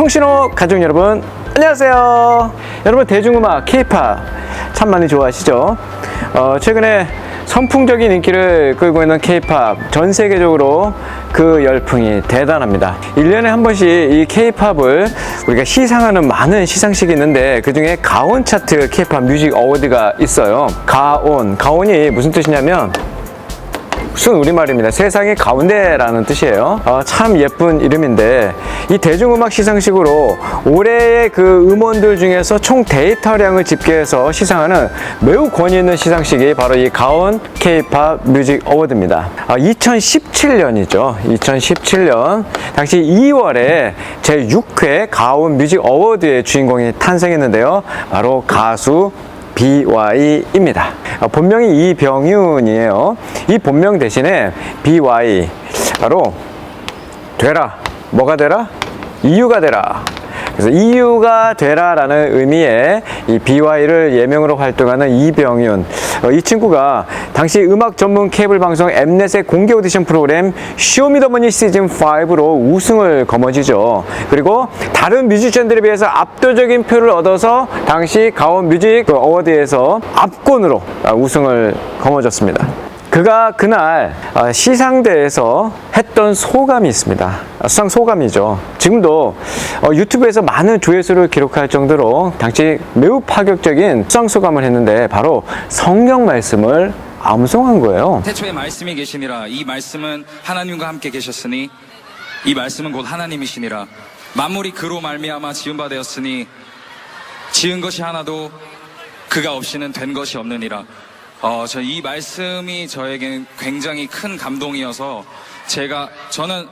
청신호 가족 여러분, 안녕하세요. 여러분, 대중음악 K-팝 참 많이 좋아하시죠? 최근에 선풍적인 인기를 끌고 있는 K-팝, 전 세계적으로 그 열풍이 대단합니다. 1년에 한 번씩 이 K-팝을 우리가 시상하는 많은 시상식이 있는데, 그 중에 가온 차트 K-팝 뮤직 어워드가 있어요. 가온이 무슨 뜻이냐면 무슨 우리말입니다. 세상의 가운데라는 뜻이에요. 참 예쁜 이름인데, 이 대중음악 시상식으로 올해의 그 음원들 중에서 총 데이터량을 집계해서 시상하는 매우 권위 있는 시상식이 바로 이 가온 K-팝 뮤직 어워드입니다. 2017년이죠. 2017년 당시 2월에 제6회 가온 뮤직 어워드의 주인공이 탄생했는데요. 바로 가수 BY입니다. 본명이 이병윤이에요. 이 본명 대신에 BY, 바로 되라, 뭐가 되라? 이유가 되라. 그래서 이유가 되라 라는 의미의 이 BY를 예명으로 활동하는 이병윤, 이 친구가 당시 음악 전문 케이블 방송 엠넷의 공개 오디션 프로그램 쇼미더머니 시즌5로 우승을 거머쥐죠. 그리고 다른 뮤지션들에 비해서 압도적인 표를 얻어서 당시 가온 뮤직 어워드에서 압권으로 우승을 거머쥐었습니다. 그가 그날 시상대에서 했던 소감이 있습니다. 수상 소감이죠. 지금도 유튜브에서 많은 조회수를 기록할 정도로 당시 매우 파격적인 수상 소감을 했는데, 바로 성경 말씀을 암송한 거예요. 태초에 말씀이 계시니라. 이 말씀은 하나님과 함께 계셨으니 이 말씀은 곧 하나님이시니라. 만물이 그로 말미암아 지은 바 되었으니 지은 것이 하나도 그가 없이는 된 것이 없느니라. 이 말씀이 저에겐 굉장히 큰 감동이어서 저는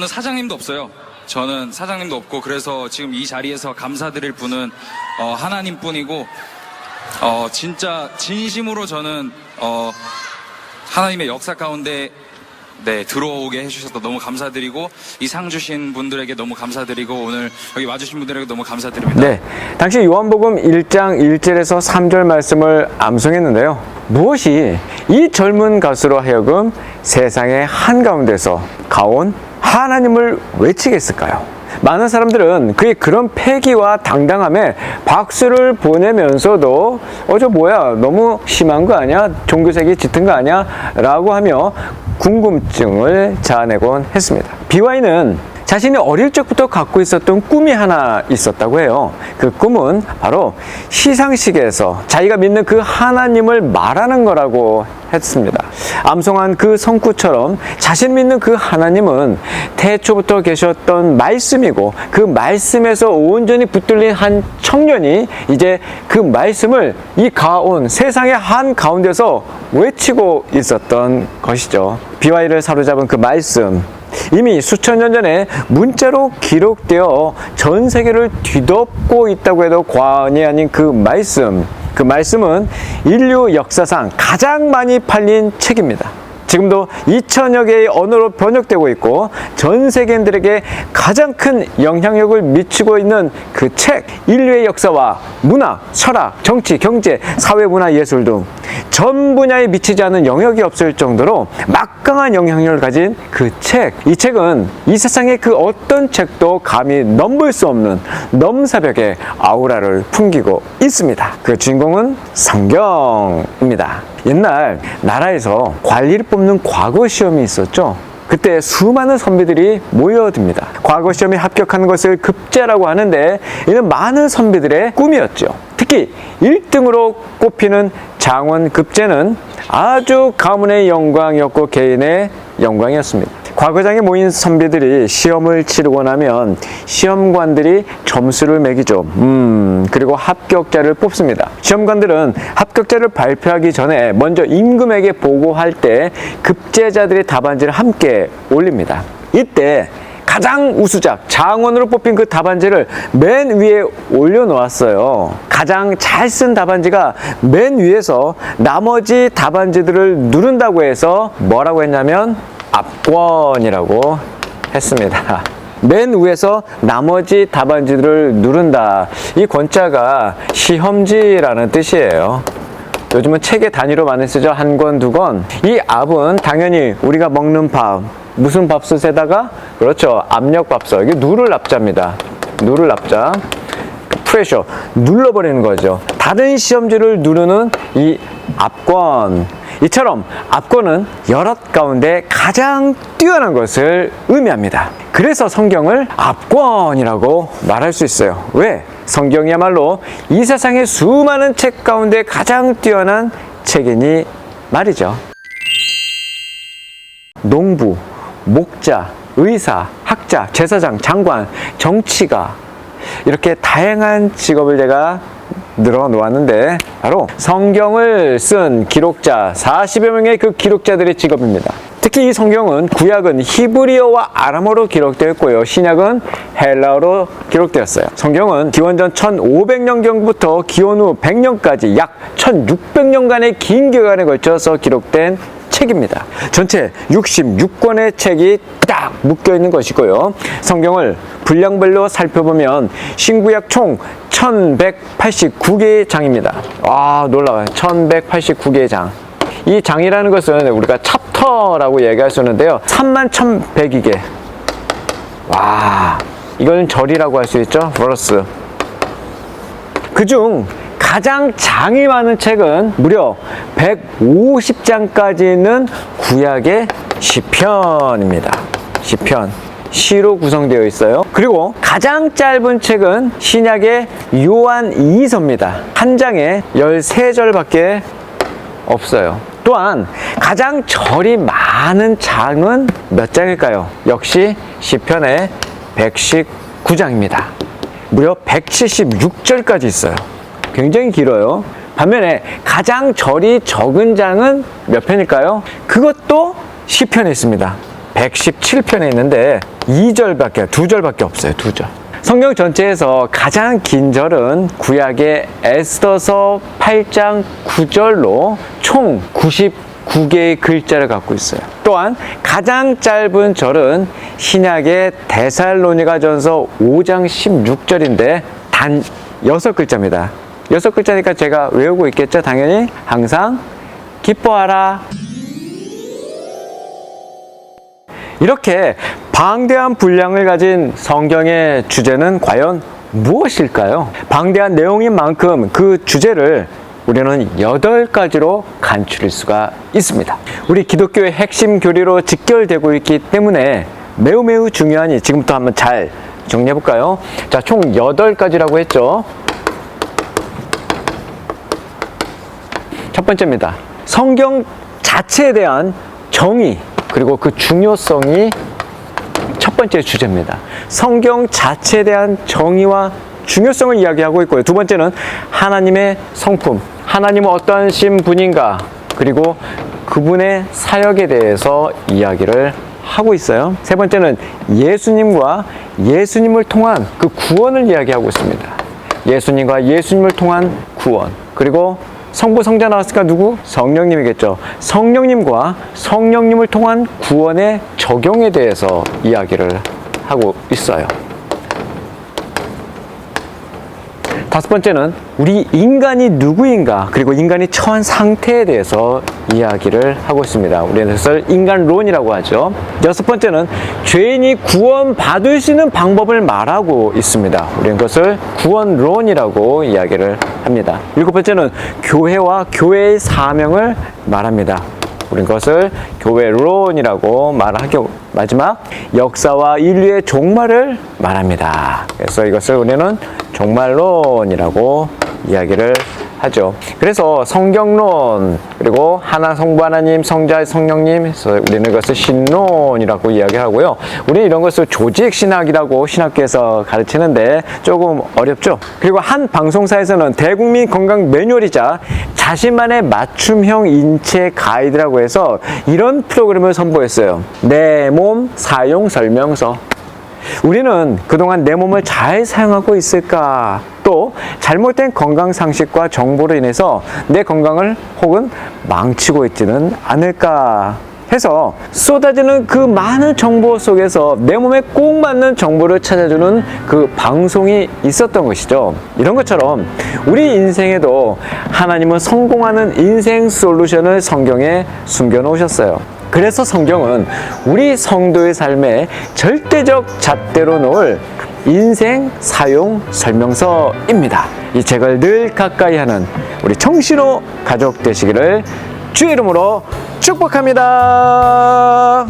사장님도 없어요. 저는 사장님도 없고, 그래서 지금 이 자리에서 감사드릴 분은 하나님 뿐이고, 진짜 진심으로 저는 하나님의 역사 가운데 들어오게 해주셔서 너무 감사드리고, 이 상 주신 분들에게 너무 감사드리고, 오늘 여기 와주신 분들에게 너무 감사드립니다. 네, 당시 요한복음 1장 1절에서 3절 말씀을 암송했는데요. 무엇이 이 젊은 가수로 하여금 세상의 한가운데서 가온 하나님을 외치게 했을까요? 많은 사람들은 그의 그런 패기와 당당함에 박수를 보내면서도 저 뭐야, 너무 심한 거 아니야? 종교색이 짙은 거 아니야? 라고 하며 궁금증을 자아내곤 했습니다. BY는 자신이 어릴 적부터 갖고 있었던 꿈이 하나 있었다고 해요. 그 꿈은 바로 시상식에서 자기가 믿는 그 하나님을 말하는 거라고 했습니다. 암송한 그 성구처럼 자신 믿는 그 하나님은 태초부터 계셨던 말씀이고, 그 말씀에서 온전히 붙들린 한 청년이 이제 그 말씀을 이 가온 세상의 한 가운데서 외치고 있었던 것이죠. BY를 사로잡은 그 말씀, 이미 수천 년 전에 문자로 기록되어 전 세계를 뒤덮고 있다고 해도 과언이 아닌 그 말씀은 인류 역사상 가장 많이 팔린 책입니다. 지금도 2000여 개의 언어로 번역되고 있고, 전 세계인들에게 가장 큰 영향력을 미치고 있는 그 책, 인류의 역사와 문화, 철학, 정치, 경제, 사회, 문화, 예술 등 전 분야에 미치지 않은 영역이 없을 정도로 막강한 영향력을 가진 그 책. 이 책은 이 세상의 그 어떤 책도 감히 넘볼 수 없는 넘사벽의 아우라를 풍기고 있습니다. 그 주인공은 성경입니다. 옛날 나라에서 관리를 뽑는 과거 시험이 있었죠. 그때 수많은 선배들이 모여듭니다. 과거 시험에 합격하는 것을 급제라고 하는데, 이는 많은 선배들의 꿈이었죠. 특히 1등으로 꼽히는 장원 급제는 아주 가문의 영광이었고 개인의 영광이었습니다. 과거장에 모인 선배들이 시험을 치르고 나면 시험관들이 점수를 매기죠. 그리고 합격자를 뽑습니다. 시험관들은 합격자를 발표하기 전에 먼저 임금에게 보고할 때 급제자들의 답안지를 함께 올립니다. 이때 가장 우수작 장원으로 뽑힌 그 답안지를 맨 위에 올려놓았어요. 가장 잘 쓴 답안지가 맨 위에서 나머지 답안지들을 누른다고 해서 뭐라고 했냐면 압권이라고 했습니다. 맨 위에서 나머지 답안지들을 누른다. 이 권자가 시험지라는 뜻이에요. 요즘은 책의 단위로 많이 쓰죠. 한 권, 두 권. 이 압은 당연히 우리가 먹는 밥, 무슨 밥솥에다가? 그렇죠. 압력밥솥. 이게 누를 납자입니다. 누를 납자. 프레셔. 눌러버리는 거죠. 다른 시험지를 누르는 이 압권. 이처럼 압권은 여럿 가운데 가장 뛰어난 것을 의미합니다. 그래서 성경을 압권이라고 말할 수 있어요. 왜? 성경이야말로 이 세상의 수많은 책 가운데 가장 뛰어난 책이니 말이죠. 농부, 목자, 의사, 학자, 제사장, 장관, 정치가 이렇게 다양한 직업을 제가 늘어놓았는데 바로 성경을 쓴 기록자 40여 명의 그 기록자들의 직업입니다. 특히 이 성경은 구약은 히브리어와 아람어로 기록되어 있고요. 신약은 헬라어로 기록되었어요. 성경은 기원전 1500년경부터 기원 후 100년까지 약 1600년간의 긴 기간에 걸쳐서 기록된 책입니다. 전체 66권의 책이 딱 묶여 있는 것이고요. 성경을 분량별로 살펴보면 신구약 총 1189개의 장입니다. 와, 놀라워요. 1189개의 장. 이 장이라는 것은 우리가 챕터라고 얘기할 수 있는데요. 31,102개. 와, 이건 절이라고 할 수 있죠. 버러스. 그중 가장 장이 많은 책은 무려 150장까지 있는 구약의 시편입니다. 시편. 시로 구성되어 있어요. 그리고 가장 짧은 책은 신약의 요한 2서입니다. 한 장에 13절밖에 없어요. 또한 가장 절이 많은 장은 몇 장일까요? 역시 시편의 119장입니다. 무려 176절까지 있어요. 굉장히 길어요. 반면에 가장 절이 적은 장은 몇 편일까요? 그것도 시편에 있습니다. 117편에 있는데 2절밖에 없어요. 2절. 성경 전체에서 가장 긴 절은 구약의 에스더서 8장 9절로 총 99개의 글자를 갖고 있어요. 또한 가장 짧은 절은 신약의 데살로니가전서 5장 16절인데 단 6글자입니다. 6글자니까 제가 외우고 있겠죠? 당연히 항상 기뻐하라. 이렇게 방대한 분량을 가진 성경의 주제는 과연 무엇일까요? 방대한 내용인 만큼 그 주제를 우리는 8가지로 간추릴 수가 있습니다. 우리 기독교의 핵심 교리로 직결되고 있기 때문에 매우 중요하니 지금부터 한번 잘 정리해 볼까요? 자, 총 8가지라고 했죠. 첫 번째입니다. 성경 자체에 대한 정의 그리고 그 중요성이 첫 번째 주제입니다. 성경 자체에 대한 정의와 중요성을 이야기하고 있고요. 두 번째는 하나님의 성품, 하나님은 어떠한 분인가, 그리고 그분의 사역에 대해서 이야기를 하고 있어요. 세 번째는 예수님과 예수님을 통한 그 구원을 이야기하고 있습니다. 예수님과 예수님을 통한 구원. 그리고 성부 성자 나왔으니까 누구? 성령님이겠죠. 성령님과 성령님을 통한 구원의 적용에 대해서 이야기를 하고 있어요. 다섯 번째는 우리 인간이 누구인가, 그리고 인간이 처한 상태에 대해서 이야기를 하고 있습니다. 우리는 그것을 인간론이라고 하죠. 여섯 번째는 죄인이 구원받을 수 있는 방법을 말하고 있습니다. 우리는 그것을 구원론이라고 이야기를 합니다. 일곱 번째는 교회와 교회의 사명을 말합니다. 우리는 그것을 교회론이라고 말하고, 마지막 역사와 인류의 종말을 말합니다. 그래서 이것을 우리는 종말론이라고 이야기를 하죠. 그래서 성경론, 그리고 하나 성부 하나님, 성자 성령님, 그래서 우리는 그것을 신론이라고 이야기하고요. 우리는 이런 것을 조직신학이라고 신학교에서 가르치는데 조금 어렵죠. 그리고 한 방송사에서는 대국민 건강 매뉴얼이자 자신만의 맞춤형 인체 가이드라고 해서 이런 프로그램을 선보였어요. 내 몸 사용 설명서. 우리는 그동안 내 몸을 잘 사용하고 있을까? 또 잘못된 건강 상식과 정보로 인해서 내 건강을 혹은 망치고 있지는 않을까? 해서 쏟아지는 그 많은 정보 속에서 내 몸에 꼭 맞는 정보를 찾아주는 그 방송이 있었던 것이죠. 이런 것처럼 우리 인생에도 하나님은 성공하는 인생 솔루션을 성경에 숨겨 놓으셨어요. 그래서 성경은 우리 성도의 삶에 절대적 잣대로 놓을 인생 사용 설명서입니다. 이 책을 늘 가까이 하는 우리 청신호 가족 되시기를 주의 이름으로 축복합니다.